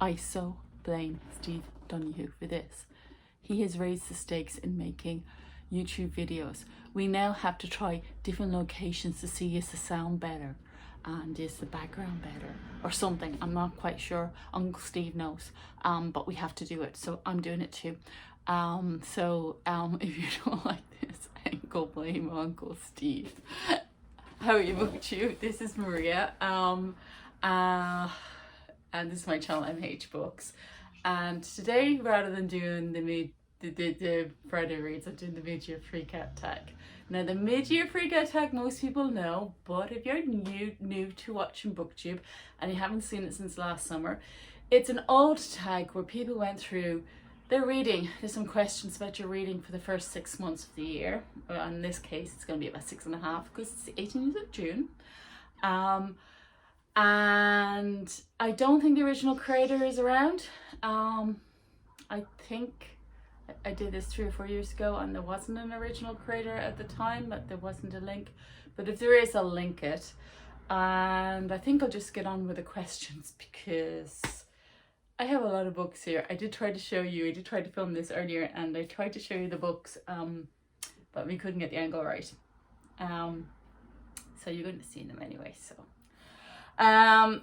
I so blame Steve Donohue for this. He has raised the stakes in making YouTube videos. We now have to try different locations to see is the sound better and is the background better or something. I'm not quite sure. Uncle Steve knows, but we have to do it, so I'm doing it too. If you don't like this, go blame Uncle Steve. How are you, BookTube? This is Maria, and this is my channel, MH Books. And today, rather than doing the Friday reads, I'm doing the mid-year free cat tag. Now, the mid-year free cat tag, most people know, but if you're new to watching BookTube and you haven't seen it since last summer, it's an old tag where people went through their reading. There's some questions about your reading for the first 6 months of the year. In this case, it's going to be about 6.5 because it's the 18th of June. And I don't think the original creator is around. I think I did this 3 or 4 years ago and there wasn't an original creator at the time, but there wasn't a link. But if there is, I'll link it. And I think I'll just get on with the questions because I have a lot of books here. I did try to show you, I did try to film this earlier and I tried to show you the books, but we couldn't get the angle right. So you're going to see them anyway, so.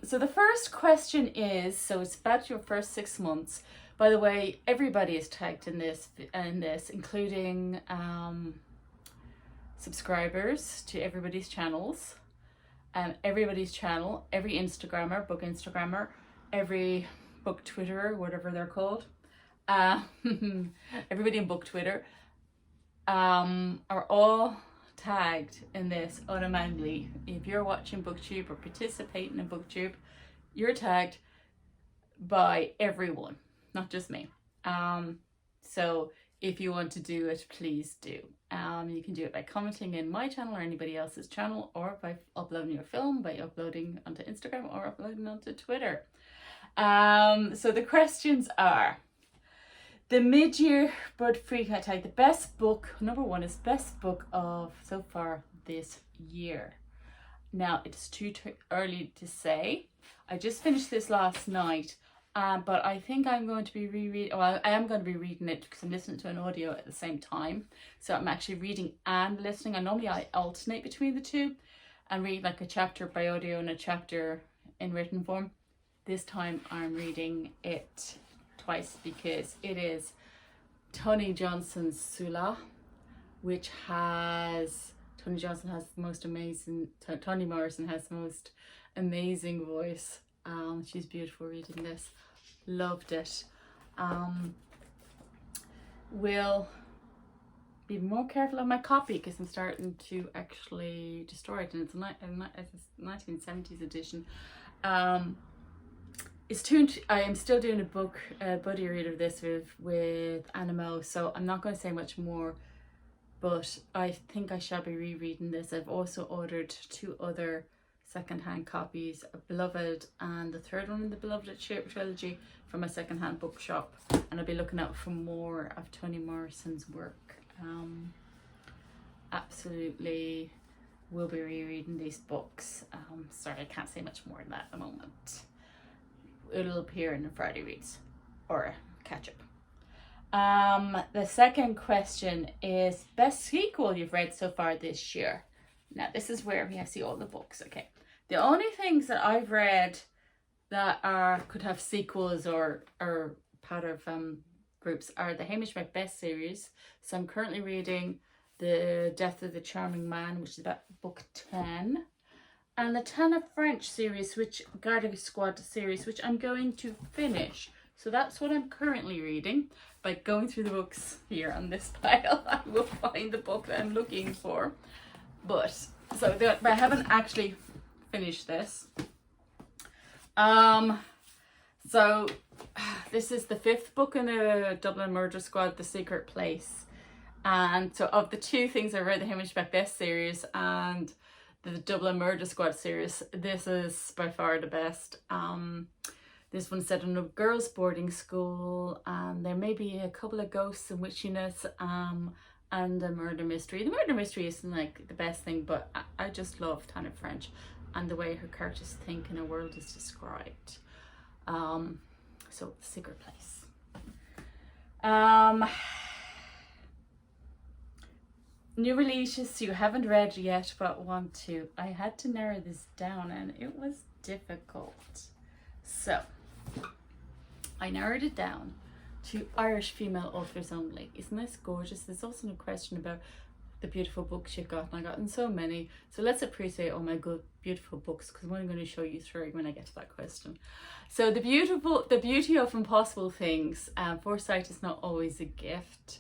So the first question is, so it's about your first 6 months. By the way, everybody is tagged in this, including subscribers to everybody's channels, every Instagrammer, book Instagrammer, every book Twitterer, whatever they're called, everybody in book Twitter are all tagged in this automatically. If you're watching BookTube or participating in BookTube, you're tagged by everyone, not just me. So if you want to do it, please do. You can do it by commenting in my channel or anybody else's channel, or by uploading your film, by uploading onto Instagram or uploading onto Twitter. So the questions are: the mid-year Bud Free Cat tag, the best book, number 1 is best book of so far this year. Now, it's too early to say. I just finished this last night, but I think I'm going to be rereading, well, I am going to be reading it because I'm listening to an audio at the same time. So I'm actually reading and listening, and normally I alternate between the two and read like a chapter by audio and a chapter in written form. This time I'm reading it twice because it is Toni Johnson's Sula, which has, Toni Morrison has the most amazing voice. She's beautiful reading this. Loved it. Will be more careful of my copy because I'm starting to actually destroy it, and it's a 1970s edition. I am still doing a book buddy read of this with Animo, so I'm not going to say much more, but I think I shall be rereading this. I've also ordered 2 other secondhand copies of Beloved and the third one in the Beloved trilogy from a secondhand bookshop, and I'll be looking out for more of Toni Morrison's work. Absolutely will be rereading these books. Sorry, I can't say much more than that at the moment. It'll appear in the Friday reads or catch up. The second question is best sequel you've read so far this year. Now this is where we see all the books. Okay, the only things that I've read that could have sequels or part of groups are the Hamish Macbeth series. So I'm currently reading The Death of the Charming Man, which is about book 10. And the TanaFrench series, Garda Squad series, which I'm going to finish. So that's what I'm currently reading. By going through the books here on this pile, I will find the book that I'm looking for. But I haven't actually finished this. So this is the 5th book in the Dublin Murder Squad, The Secret Place. And so of the 2 things I read, the Hamish Macbeth series and the Dublin Murder Squad series, this is by far the best. This one's set in a girls' boarding school, and there may be a couple of ghosts and witchiness, and a murder mystery. The murder mystery isn't like the best thing, but I just love TanaFrench and the way her characters think and her world is described. So, Secret Place. New releases you haven't read yet but want to. I had to narrow this down and it was difficult. So, I narrowed it down to Irish female authors only. Isn't this gorgeous? There's also a question about the beautiful books you've got, and I've gotten so many. So let's appreciate all my good, beautiful books, because I'm going to show you through when I get to that question. So the beauty of impossible things. Foresight is not always a gift.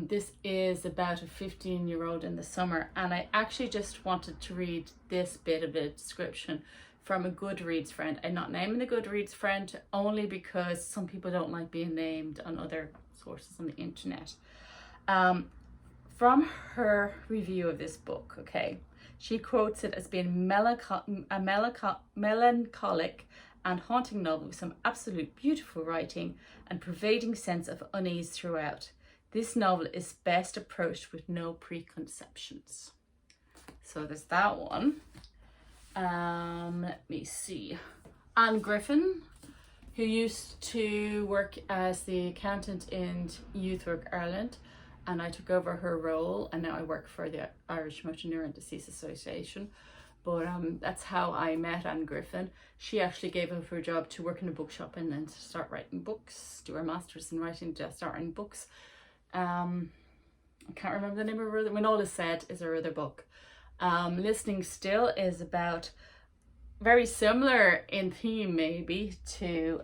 This is about a 15-year-old in the summer, and I actually just wanted to read this bit of a description from a Goodreads friend. I'm not naming the Goodreads friend only because some people don't like being named on other sources on the internet. From her review of this book, okay, she quotes it as being a melancholic and haunting novel with some absolute beautiful writing and pervading sense of unease throughout. This novel is best approached with no preconceptions. So there's that one. Let me see. Anne Griffin, who used to work as the accountant in Youth Work Ireland, and I took over her role, and now I work for the Irish Motor Neuron Disease Association. But that's how I met Anne Griffin. She actually gave up her job to work in a bookshop and then to start writing books, do her master's in writing, to start writing books. I can't remember the name of her. When All Is Said is her other book. Listening Still is about, very similar in theme maybe to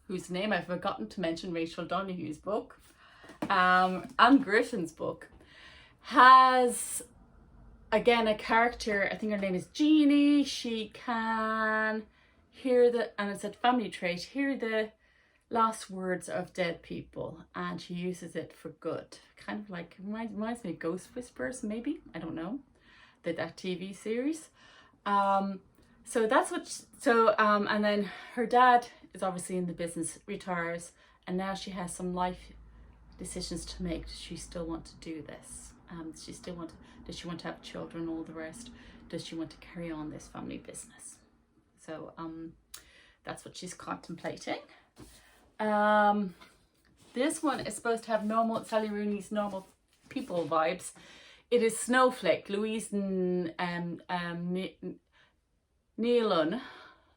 whose name I've forgotten to mention, Rachel Donohue's book. Anne Griffin's book has, again, a character, I think her name is Jeannie. She can hear and it's a family trait, hear the last words of dead people, and she uses it for good. Kind of like, reminds me of Ghost Whispers, maybe, I don't know, that TV series. So that's what, and then her dad is obviously in the business, retires, and now she has some life decisions to make. Does she still want to do this? Does she want to have children, all the rest? Does she want to carry on this family business? So that's what she's contemplating. This one is supposed to have Sally Rooney's normal people vibes. It is Snowflake, Louise and Nealon,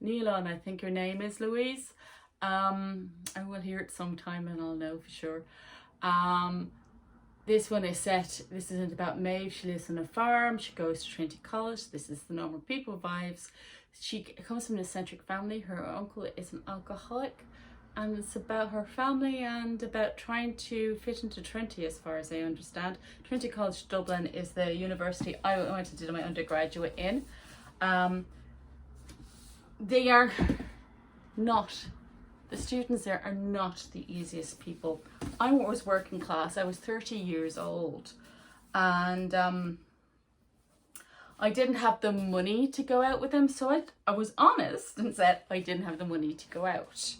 I think your name is, Louise. I will hear it sometime and I'll know for sure. This one is set, this isn't about Maeve. She lives on a farm, she goes to Trinity College. This is the normal people vibes. She comes from an eccentric family. Her uncle is an alcoholic, and it's about her family and about trying to fit into Trinity, as far as I understand. Trinity College Dublin is the university I went to do my undergraduate in. They are not, the students there are not the easiest people. I was working class. I was 30 years old, and I didn't have the money to go out with them, so I was honest and said I didn't have the money to go out.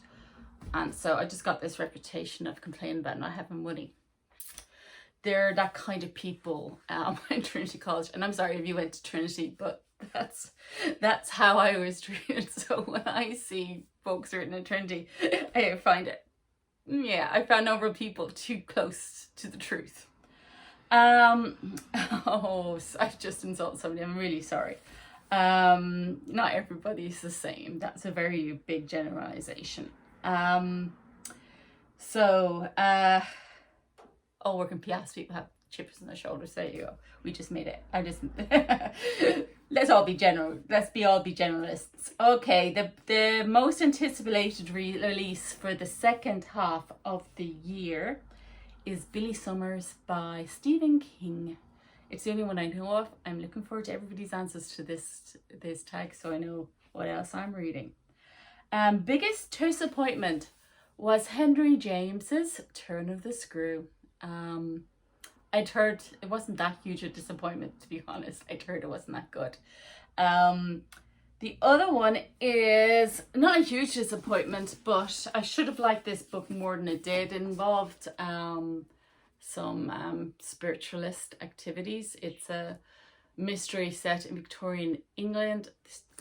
And so I just got this reputation of complaining about not having money. They're that kind of people in Trinity College. And I'm sorry if you went to Trinity, but that's how I was treated. So when I see folks written at Trinity, I find it, I found over people too close to the truth. I've just insulted somebody. I'm really sorry. Not everybody's the same. That's a very big generalization. All working PS people have chips on their shoulders. There you go. We just made it. Let's all be generalists. Okay, the most anticipated release for the second half of the year is Billy Summers by Stephen King. It's the only one I know of. I'm looking forward to everybody's answers to this tag, so I know what else I'm reading. Biggest disappointment was Henry James's Turn of the Screw. I'd heard it wasn't that huge a disappointment, to be honest. I'd heard it wasn't that good. The other one is not a huge disappointment, but I should have liked this book more than it did. It involved some spiritualist activities. It's a mystery set in Victorian England.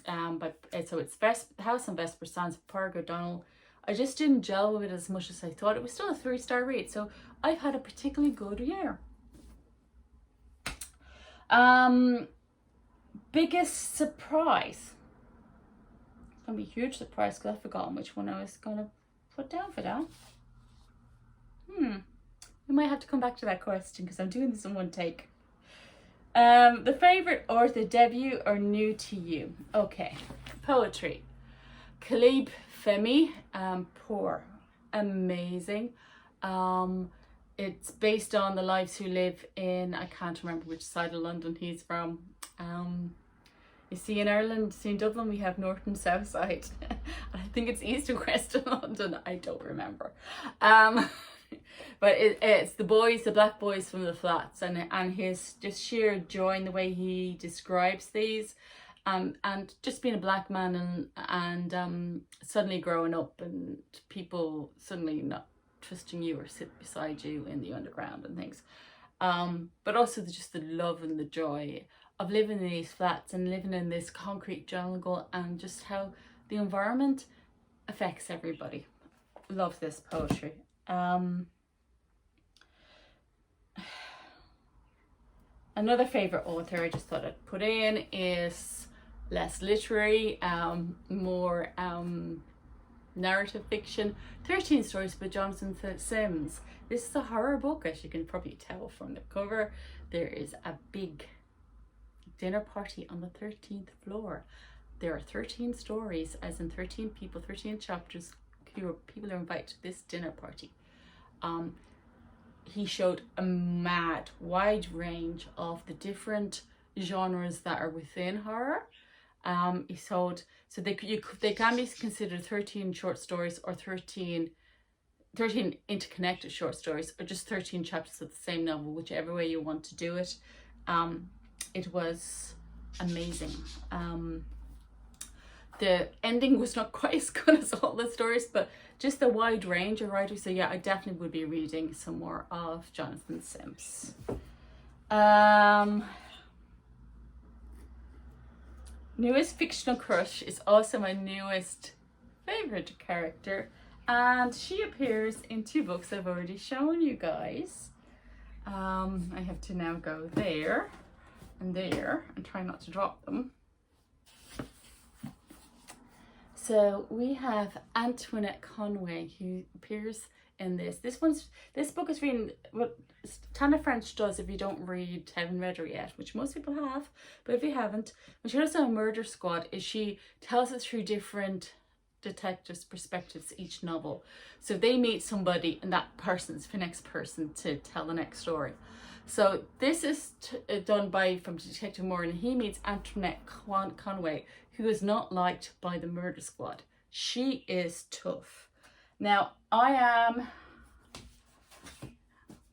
So it's House on Vesper Sands, Padraic O'Donnell. I just didn't gel with it as much as I thought. It was still a 3-star read, so I've had a particularly good year. Biggest surprise. It's gonna be a huge surprise because I've forgotten which one I was gonna put down for that. We might have to come back to that question because I'm doing this in one take. The favorite author debut or new to you? Okay, poetry. Caleb Femi, Poor, amazing. It's based on the lives who live in, I can't remember which side of London he's from. You see, in Ireland, in Dublin, we have north and south side. I think it's east and west of London. I don't remember. But it's the boys, the black boys from the flats, and his just sheer joy in the way he describes these, and just being a black man and suddenly growing up and people suddenly not trusting you or sit beside you in the underground and things, but also just the love and the joy of living in these flats and living in this concrete jungle, and just how the environment affects everybody. Love this poetry. Another favorite author I just thought I'd put in is less literary, more narrative fiction. 13 Stories by Jonathan Sims. This is a horror book, as you can probably tell from the cover. There is a big dinner party on the 13th floor. There are 13 stories, as in 13 people, 13 chapters. People are invited to this dinner party. He showed a mad, wide range of the different genres that are within horror. He showed, so they can be considered 13 short stories or 13 interconnected short stories, or just 13 chapters of the same novel, whichever way you want to do it. It was amazing. The ending was not quite as good as all the stories, but just the wide range of writers. So yeah, I definitely would be reading some more of Jonathan Sims. Newest fictional crush is also my newest favorite character, and she appears in 2 books I've already shown you guys. I have to now go there and there and try not to drop them. So we have Antoinette Conway, who appears in this. This book is reading what TanaFrench does if you don't haven't read her yet, which most people have, but if you haven't, when she does a murder squad, is she tells us through different detectives' perspectives each novel. So they meet somebody and that person's the next person to tell the next story. So this is done from Detective Moore, and he meets Antoinette Conway, who is not liked by the murder squad. She is tough. Now, I am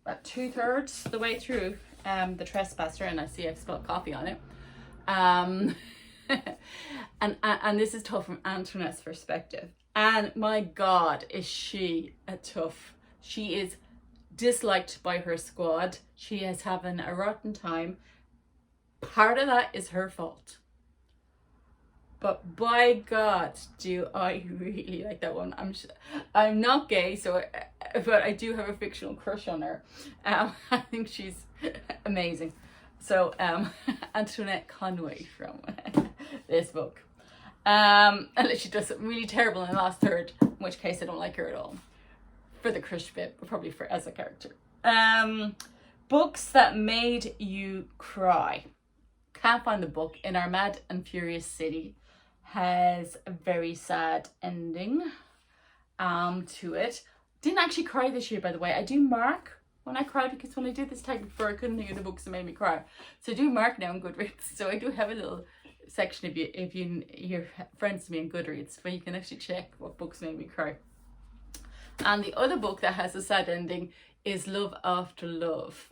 about 2/3 the way through The Trespasser, and I see I've spilled coffee on it. And this is tough from Antoinette's perspective. And my God, is she a tough. She is disliked by her squad. She is having a rotten time. Part of that is her fault. But by God, do I really like that one. I'm not gay, but I do have a fictional crush on her. I think she's amazing. So Antoinette Conway from this book. Unless she does something really terrible in the last third, in which case I don't like her at all. For the crush bit, but probably as a character. Books that made you cry. Can't find the book. In Our Mad and Furious City has a very sad ending to it. Didn't actually cry this year, by the way. I do mark when I cried, because when I did this tag before, I couldn't think of the books that made me cry. So I do mark now on Goodreads. So I do have a little section if you're friends to me on Goodreads, where you can actually check what books made me cry. And the other book that has a sad ending is Love After Love.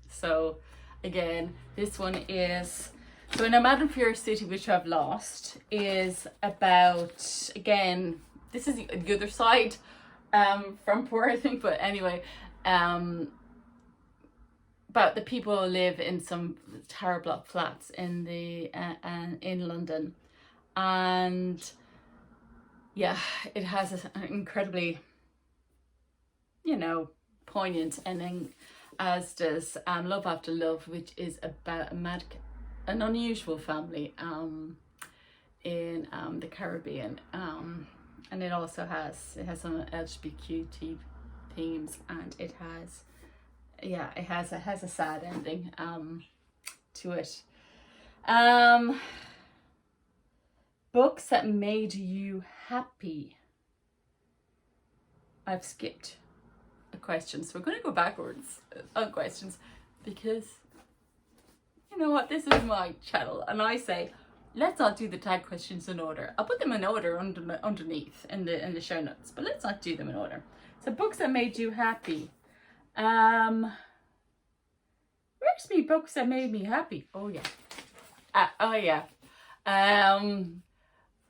So again, this one is, so in A Mad and Furious City, which I've lost, is about, again, this is the other side from Poor, I think, but anyway, about the people who live in some tower block flats in in London, and yeah, it has an incredibly, you know, poignant ending, as does Love After Love, which is about an unusual family in the Caribbean, and it also has some LGBTQ themes, and it has a sad ending to it. Books that made you happy. I've skipped a question, so we're going to go backwards on questions, because you know what, this is my channel, and I say let's not do the tag questions in order. I'll put them in order underneath in the show notes, but let's not do them in order. So books that made you happy. Where's me books that made me happy? Oh yeah.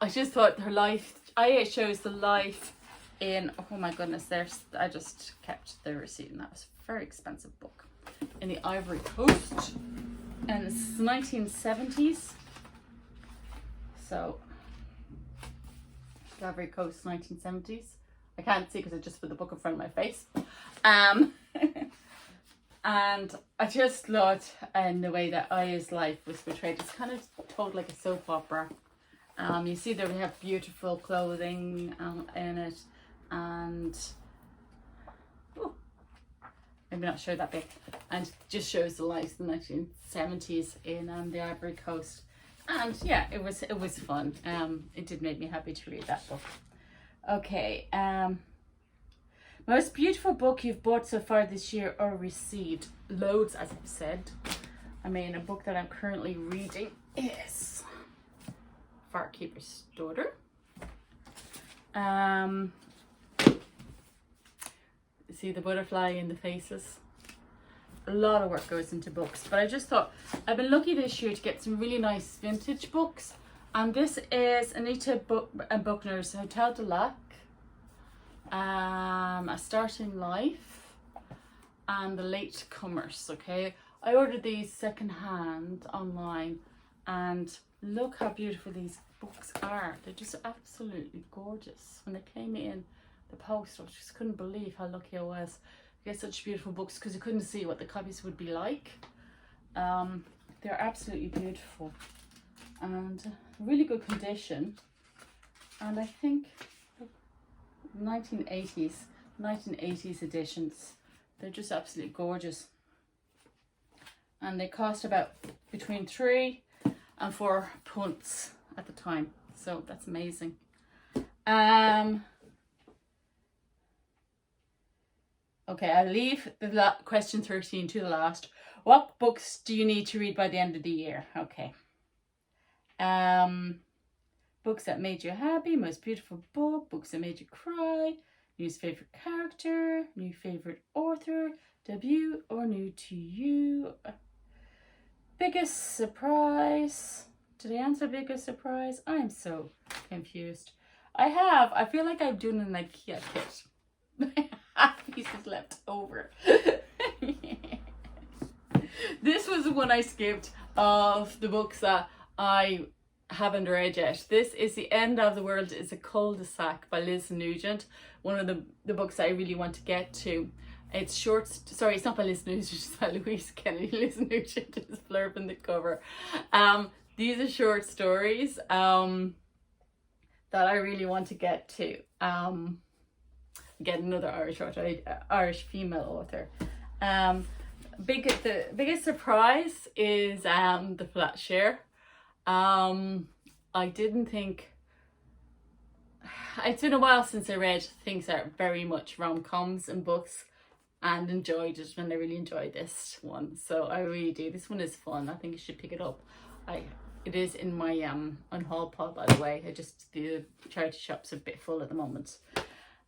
I just thought her life. It shows the life in. Oh my goodness! I just kept the receipt, and that was a very expensive book, in the Ivory Coast, and it's the 1970s. So, the Ivory Coast, 1970s. I can't see because I just put the book in front of my face. And I just loved the way that Aya's life was portrayed. It's kind of told like a soap opera. You see that we have beautiful clothing in it, and maybe not show that bit, and just shows the life in the 1970s in the Ivory Coast. And yeah, it was fun. It did make me happy to read that book. Okay, most beautiful book you've bought so far this year or received? Loads, as I've said. I mean, a book that I'm currently reading is Farkeeper's Daughter. See the butterfly in the faces? A lot of work goes into books, but I just thought I've been lucky this year to get some really nice vintage books, and this is Anita Buckner's Hotel du Lac, A Starting Life, and The Late Comers. Okay, I ordered these secondhand online, and look how beautiful these books are. They're just absolutely gorgeous. When they came in the post, I just couldn't believe how lucky I was to get such beautiful books, because you couldn't see what the copies would be like. They're absolutely beautiful and really good condition, and I think 1980s editions. They're just absolutely gorgeous, and they cost about between 3 and 4 punts at the time, so that's amazing. Okay, I'll leave the question 13 to the last. What books do you need to read by the end of the year? Okay. Books that made you happy, most beautiful book, books that made you cry, new favorite character, new favorite author, debut or new to you. Biggest surprise. Did I answer biggest surprise? I'm so confused. I feel like I'm doing an IKEA kit. Pieces left over. This was the one I skipped of the books that I haven't read yet. This is The End of the World is a Cul-de-sac by Liz Nugent. One of the books I really want to get to. It's short, sorry, it's not by Liz Nugent, it's by Louise Kennedy. Liz Nugent is blurbing the cover. These are short stories that I really want to get to. Get another Irish female author. The biggest surprise is The Flat Share. I didn't think, it's been a while since I read things that are very much rom-coms and books, and enjoyed it, and I really enjoyed this one. So I really do. This one is fun. I think you should pick it up. It is in my on haul pod, by the way. The charity shop's a bit full at the moment.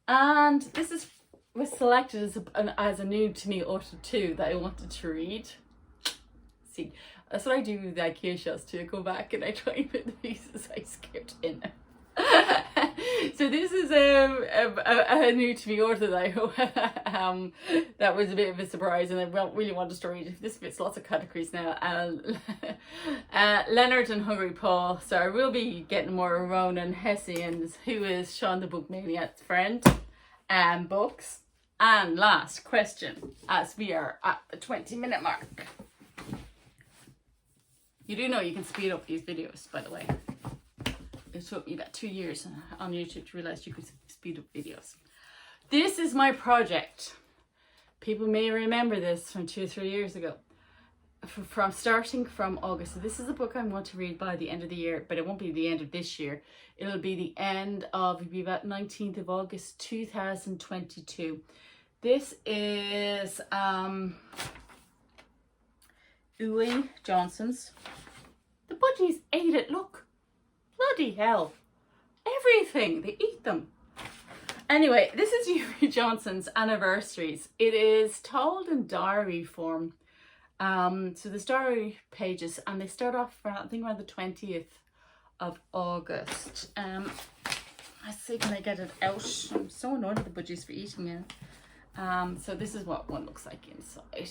And this was selected as a new to me author too that I wanted to read. See, that's what I do with the IKEA shelves too. I go back and I try and put the pieces I skipped in. So this is a a new to me author though. That was a bit of a surprise, and I really wanted to read it. This fits lots of categories now. Leonard and Hungry Paul. So I will be getting more Ronan Hessian's Who is Sean the Book Maniac's Friend books. And last question, as we are at the 20-minute mark. You do know you can speed up these videos, by the way. It took me about 2 years on YouTube to realize you could speed up videos. This is my project. People may remember this from 2 or 3 years ago. From starting from August. So this is a book I want to read by the end of the year, but it won't be the end of this year. It'll be the end of, it'll be about 19th of August 2022. This is Uwe Johnson's. The budgies ate it, look. Bloody hell. Everything, they eat them. Anyway, this is Uwe Johnson's Anniversaries. It is told in diary form. So there's diary pages, and they start off around, I think around the 20th of August. Let's see, can I get it out? I'm so annoyed at the budgies for eating it. So this is what one looks like inside.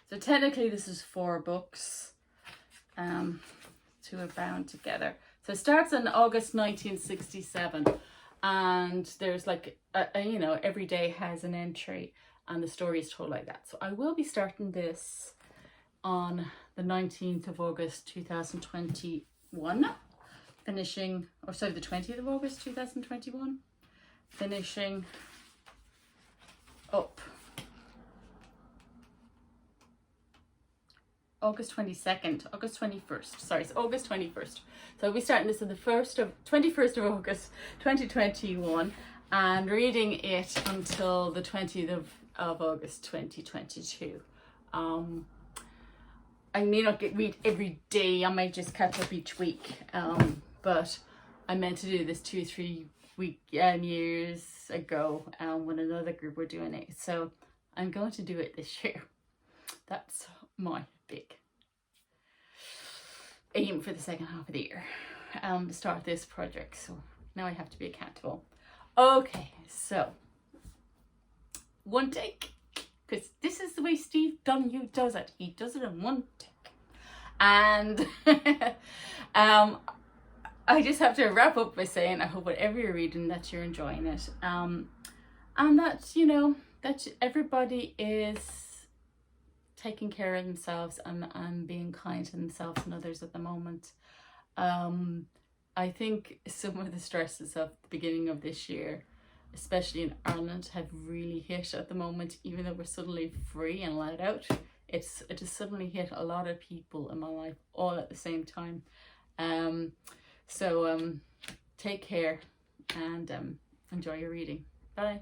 So technically this is 4 books. 2 are bound together. So it starts in August 1967, and there's like you know, every day has an entry, and the story is told like that. So I will be starting this on the 19th of August 2021, finishing, or sorry, the 20th of August 2021, finishing up August 22nd, August 21st, sorry, it's August 21st. So I'll be starting this on the 21st of August 2021 and reading it until the 20th of August 2022. I may not read every day, I might just catch up each week, but I meant to do this 2 or 3 years ago when another group were doing it, so I'm going to do it this year. That's my big aim for the second half of the year, to start this project. So now I have to be accountable. Okay, so 1 take, because this is the way Steve Donohue does it. He does it in 1 take. And I just have to wrap up by saying I hope whatever you're reading that you're enjoying it, and that, you know, that everybody is taking care of themselves and being kind to themselves and others at the moment. I think some of the stresses of the beginning of this year, especially in Ireland, have really hit at the moment. Even though we're suddenly free and let out, it has suddenly hit a lot of people in my life all at the same time. So take care and enjoy your reading. Bye.